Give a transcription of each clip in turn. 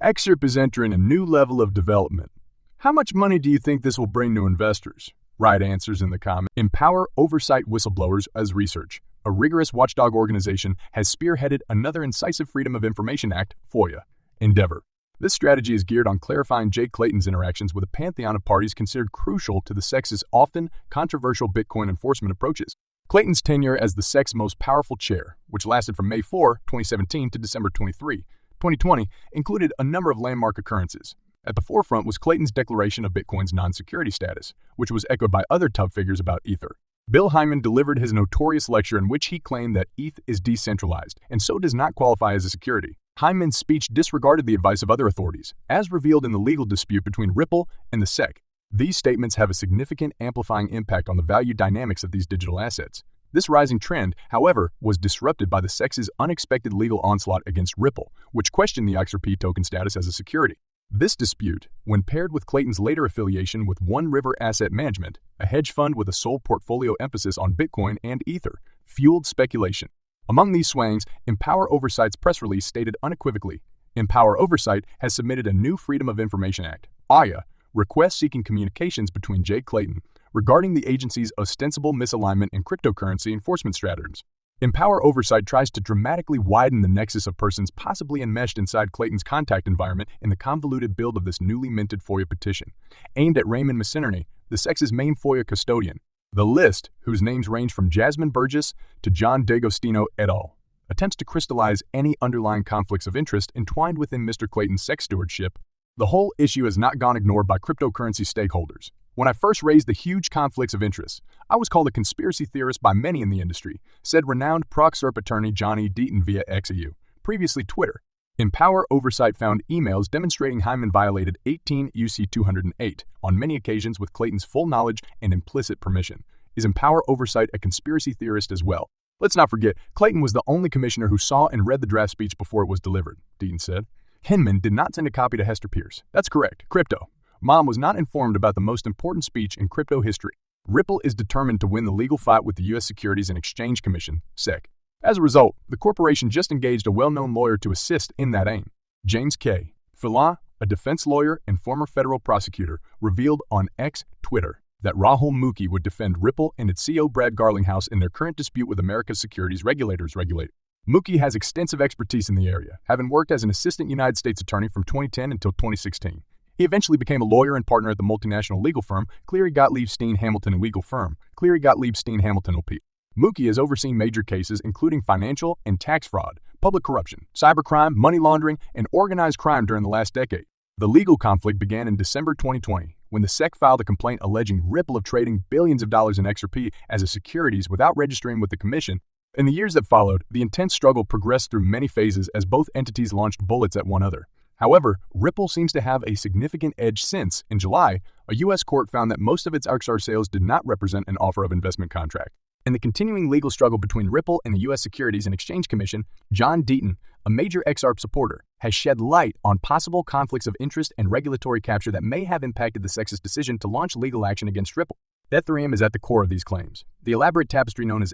XRP is entering a new level of development. How much money do you think this will bring to investors? Write answers in the comments. Empower Oversight whistleblowers as research. A rigorous watchdog organization has spearheaded another incisive Freedom of Information Act, FOIA, endeavor. This strategy is geared on clarifying Jay Clayton's interactions with a pantheon of parties considered crucial to the SEC's often controversial Bitcoin enforcement approaches. Clayton's tenure as the SEC's most powerful chair, which lasted from May 4, 2017 to December 23, 2020, included a number of landmark occurrences. At the forefront was Clayton's declaration of Bitcoin's non-security status, which was echoed by other top figures about Ether. Bill Hyman delivered his notorious lecture in which he claimed that ETH is decentralized and so does not qualify as a security. Hyman's speech disregarded the advice of other authorities, as revealed in the legal dispute between Ripple and the SEC. These statements have a significant amplifying impact on the value dynamics of these digital assets. This rising trend, however, was disrupted by the SEC's unexpected legal onslaught against Ripple, which questioned the XRP token status as a security. This dispute, when paired with Clayton's later affiliation with One River Asset Management, a hedge fund with a sole portfolio emphasis on Bitcoin and Ether, fueled speculation. Among these swings, Empower Oversight's press release stated unequivocally, Empower Oversight has submitted a new Freedom of Information Act, AYA, request seeking communications between Jay Clayton regarding the agency's ostensible misalignment in cryptocurrency enforcement strategies. Empower Oversight tries to dramatically widen the nexus of persons possibly enmeshed inside Clayton's contact environment in the convoluted build of this newly minted FOIA petition, aimed at Raymond Mcinerney, the SEC's main FOIA custodian. The list, whose names range from Jasmine Burgess to John D'Agostino et al., attempts to crystallize any underlying conflicts of interest entwined within Mr. Clayton's SEC stewardship. The whole issue has not gone ignored by cryptocurrency stakeholders. When I first raised the huge conflicts of interest, I was called a conspiracy theorist by many in the industry, said renowned proc-serp attorney John E. Deaton via XAU, previously Twitter. Empower Oversight found emails demonstrating Hyman violated 18 UC 208 on many occasions with Clayton's full knowledge and implicit permission. Is Empower Oversight a conspiracy theorist as well? Let's not forget, Clayton was the only commissioner who saw and read the draft speech before it was delivered, Deaton said. Hinman did not send a copy to Hester Pierce. That's correct, crypto. Mom was not informed about the most important speech in crypto history. Ripple is determined to win the legal fight with the U.S. Securities and Exchange Commission, SEC. As a result, the corporation just engaged a well-known lawyer to assist in that aim. James K. Filon, a defense lawyer and former federal prosecutor, revealed on X Twitter that Rahul Mukhi would defend Ripple and its CEO Brad Garlinghouse in their current dispute with America's securities regulators. Mukhi has extensive expertise in the area, having worked as an assistant United States attorney from 2010 until 2016. He eventually became a lawyer and partner at the multinational legal firm Cleary Gottlieb Steen Hamilton legal firm, Cleary Gottlieb Steen Hamilton LP. Mukhi has overseen major cases including financial and tax fraud, public corruption, cybercrime, money laundering, and organized crime during the last decade. The legal conflict began in December 2020, when the SEC filed a complaint alleging Ripple of trading billions of dollars in XRP as a securities without registering with the commission. In the years that followed, the intense struggle progressed through many phases as both entities launched bullets at one another. However, Ripple seems to have a significant edge since, in July, a U.S. court found that most of its XR sales did not represent an offer of investment contract. In the continuing legal struggle between Ripple and the U.S. Securities and Exchange Commission, John Deaton, a major XRP supporter, has shed light on possible conflicts of interest and regulatory capture that may have impacted the SEC's decision to launch legal action against Ripple. Ethereum is at the core of these claims. The elaborate tapestry known as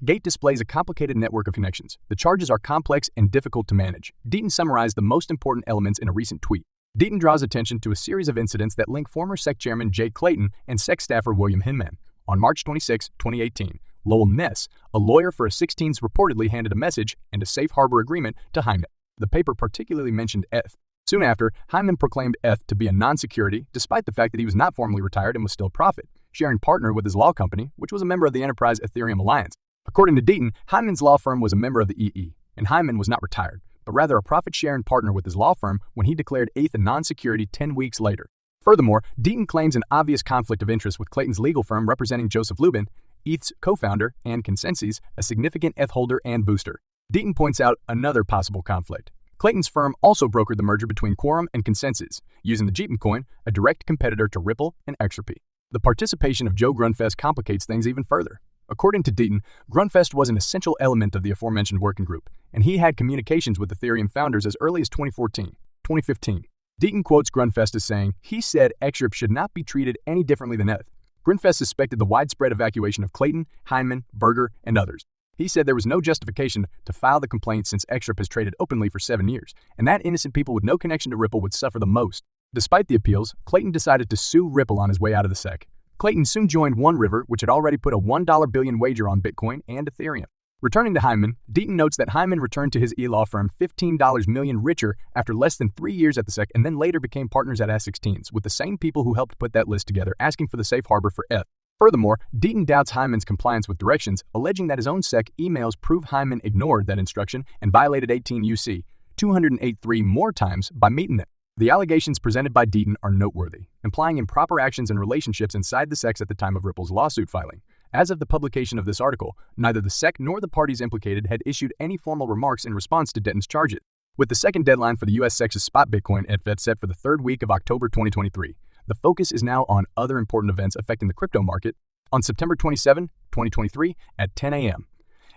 Gate displays a complicated network of connections. The charges are complex and difficult to manage. Deaton summarized the most important elements in a recent tweet. Deaton draws attention to a series of incidents that link former SEC chairman Jay Clayton and SEC staffer William Hinman. On March 26, 2018, Lowell Ness, a lawyer for a 16s, reportedly handed a message and a safe harbor agreement to Hyman. The paper particularly mentioned ETH. Soon after, Hyman proclaimed ETH to be a non-security, despite the fact that he was not formally retired and was still a profit sharing partner with his law company, which was a member of the Enterprise Ethereum Alliance. According to Deaton, Hyman's law firm was a member of the EE, and Hyman was not retired, but rather a profit-sharing partner with his law firm when he declared ETH a non-security 10 weeks later. Furthermore, Deaton claims an obvious conflict of interest with Clayton's legal firm representing Joseph Lubin, ETH's co-founder and Consensus, a significant ETH holder and booster. Deaton points out another possible conflict. Clayton's firm also brokered the merger between Quorum and Consensus, using the Jeepin coin, a direct competitor to Ripple and XRP. The participation of Joe Grunfest complicates things even further. According to Deaton, Grunfest was an essential element of the aforementioned working group, and he had communications with Ethereum founders as early as 2015. Deaton quotes Grunfest as saying, he said XRP should not be treated any differently than ETH. Grunfest suspected the widespread evacuation of Clayton, Hyman, Berger, and others. He said there was no justification to file the complaint since XRP has traded openly for 7 years, and that innocent people with no connection to Ripple would suffer the most. Despite the appeals, Clayton decided to sue Ripple on his way out of the SEC. Clayton soon joined One River, which had already put a $1 billion wager on Bitcoin and Ethereum. Returning to Hyman, Deaton notes that Hyman returned to his e-law firm $15 million richer after less than 3 years at the SEC and then later became partners at S16s with the same people who helped put that list together, asking for the safe harbor for ETH. Furthermore, Deaton doubts Hyman's compliance with directions, alleging that his own SEC emails prove Hyman ignored that instruction and violated 18 U.C. 208(3) more times by meeting it. The allegations presented by Deaton are noteworthy, implying improper actions and relationships inside the SEC at the time of Ripple's lawsuit filing. As of the publication of this article, neither the SEC nor the parties implicated had issued any formal remarks in response to Deaton's charges. With the second deadline for the U.S. SEC's spot Bitcoin ETH set for the third week of October 2023, the focus is now on other important events affecting the crypto market. On September 27, 2023, at 10 a.m.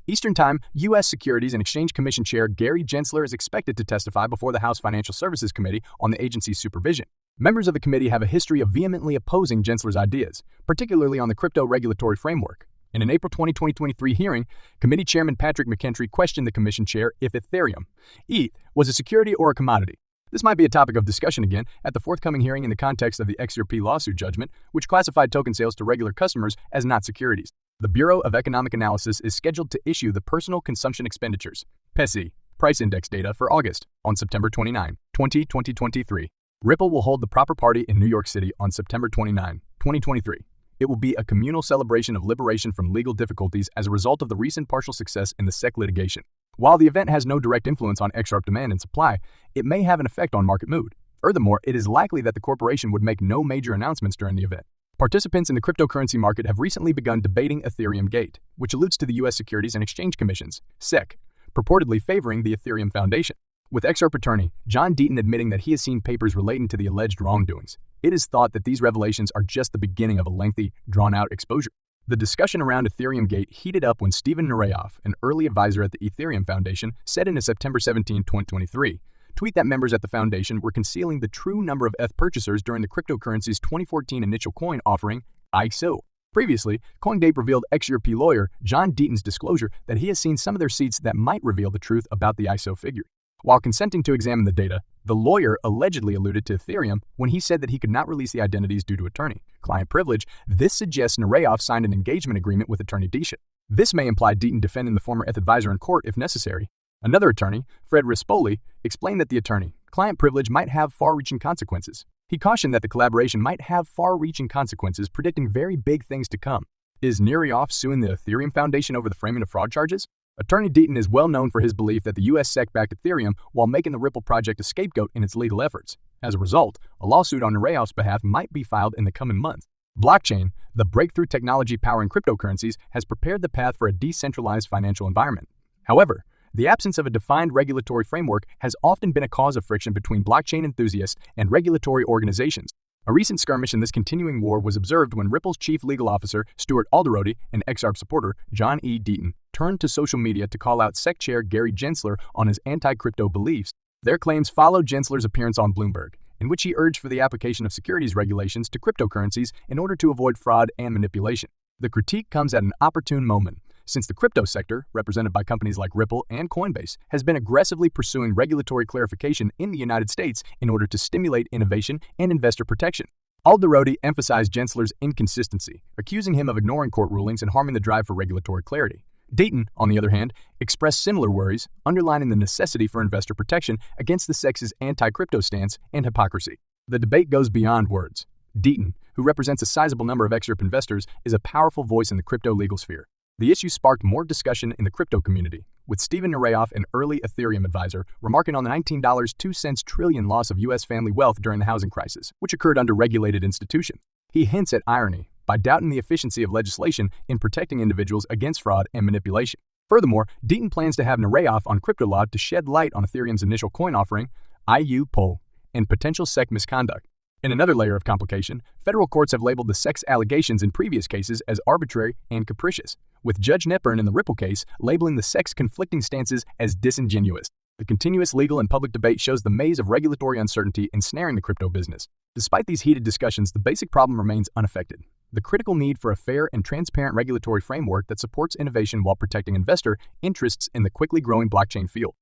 Eastern Time, U.S. Securities and Exchange Commission Chair Gary Gensler is expected to testify before the House Financial Services Committee on the agency's supervision. Members of the committee have a history of vehemently opposing Gensler's ideas, particularly on the crypto regulatory framework. In an April 2023 hearing, Committee Chairman Patrick McKentry questioned the Commission Chair if Ethereum, ETH, was a security or a commodity. This might be a topic of discussion again at the forthcoming hearing in the context of the XRP lawsuit judgment, which classified token sales to regular customers as not securities. The Bureau of Economic Analysis is scheduled to issue the Personal Consumption Expenditures (PESI) price index data for August on September 29, 2023. Ripple will hold the proper party in New York City on September 29, 2023. It will be a communal celebration of liberation from legal difficulties as a result of the recent partial success in the SEC litigation. While the event has no direct influence on XRP demand and supply, it may have an effect on market mood. Furthermore, it is likely that the corporation would make no major announcements during the event. Participants in the cryptocurrency market have recently begun debating Ethereum Gate, which alludes to the U.S. Securities and Exchange Commission's SEC, purportedly favoring the Ethereum Foundation. With XRP attorney John Deaton admitting that he has seen papers relating to the alleged wrongdoings, it is thought that these revelations are just the beginning of a lengthy, drawn-out exposure. The discussion around Ethereum Gate heated up when Steven Nureyev, an early advisor at the Ethereum Foundation, said in a September 17, 2023, tweet that members at the foundation were concealing the true number of ETH purchasers during the cryptocurrency's 2014 initial coin offering, ISO. Previously, CoinGate revealed XRP lawyer John Deaton's disclosure that he has seen some of their receipts that might reveal the truth about the ISO figure. While consenting to examine the data, the lawyer allegedly alluded to Ethereum when he said that he could not release the identities due to attorney-client privilege. This suggests Nureyev signed an engagement agreement with attorney Deaton. This may imply Deaton defending the former ETH advisor in court if necessary. Another attorney, Fred Rispoli, explained that the attorney-client privilege might have far-reaching consequences. He cautioned that the collaboration might have far-reaching consequences, predicting very big things to come. Is Nureyev suing the Ethereum Foundation over the framing of fraud charges? Attorney Deaton is well known for his belief that the U.S. SEC backed Ethereum while making the Ripple project a scapegoat in its legal efforts. As a result, a lawsuit on Nureyev's behalf might be filed in the coming months. Blockchain, the breakthrough technology powering cryptocurrencies, has prepared the path for a decentralized financial environment. However, the absence of a defined regulatory framework has often been a cause of friction between blockchain enthusiasts and regulatory organizations. A recent skirmish in this continuing war was observed when Ripple's chief legal officer, Stuart Alderodi, and XRP supporter, John E. Deaton, turned to social media to call out SEC chair Gary Gensler on his anti-crypto beliefs. Their claims followed Gensler's appearance on Bloomberg, in which he urged for the application of securities regulations to cryptocurrencies in order to avoid fraud and manipulation. The critique comes at an opportune moment, since the crypto sector, represented by companies like Ripple and Coinbase, has been aggressively pursuing regulatory clarification in the United States in order to stimulate innovation and investor protection. Alderodi emphasized Gensler's inconsistency, accusing him of ignoring court rulings and harming the drive for regulatory clarity. Deaton, on the other hand, expressed similar worries, underlining the necessity for investor protection against the SEC's anti-crypto stance and hypocrisy. The debate goes beyond words. Deaton, who represents a sizable number of XRP investors, is a powerful voice in the crypto legal sphere. The issue sparked more discussion in the crypto community, with Steven Nureyev, an early Ethereum advisor, remarking on the $19.02 trillion loss of U.S. family wealth during the housing crisis, which occurred under regulated institutions. He hints at irony by doubting the efficiency of legislation in protecting individuals against fraud and manipulation. Furthermore, Deaton plans to have Nureyev on crypto law to shed light on Ethereum's initial coin offering, IU poll, and potential SEC misconduct. In another layer of complication, federal courts have labeled the SEC's allegations in previous cases as arbitrary and capricious, with Judge Nepern in the Ripple case labeling the SEC's conflicting stances as disingenuous. The continuous legal and public debate shows the maze of regulatory uncertainty ensnaring the crypto business. Despite these heated discussions, the basic problem remains unaffected. the critical need for a fair and transparent regulatory framework that supports innovation while protecting investor interests in the quickly growing blockchain field.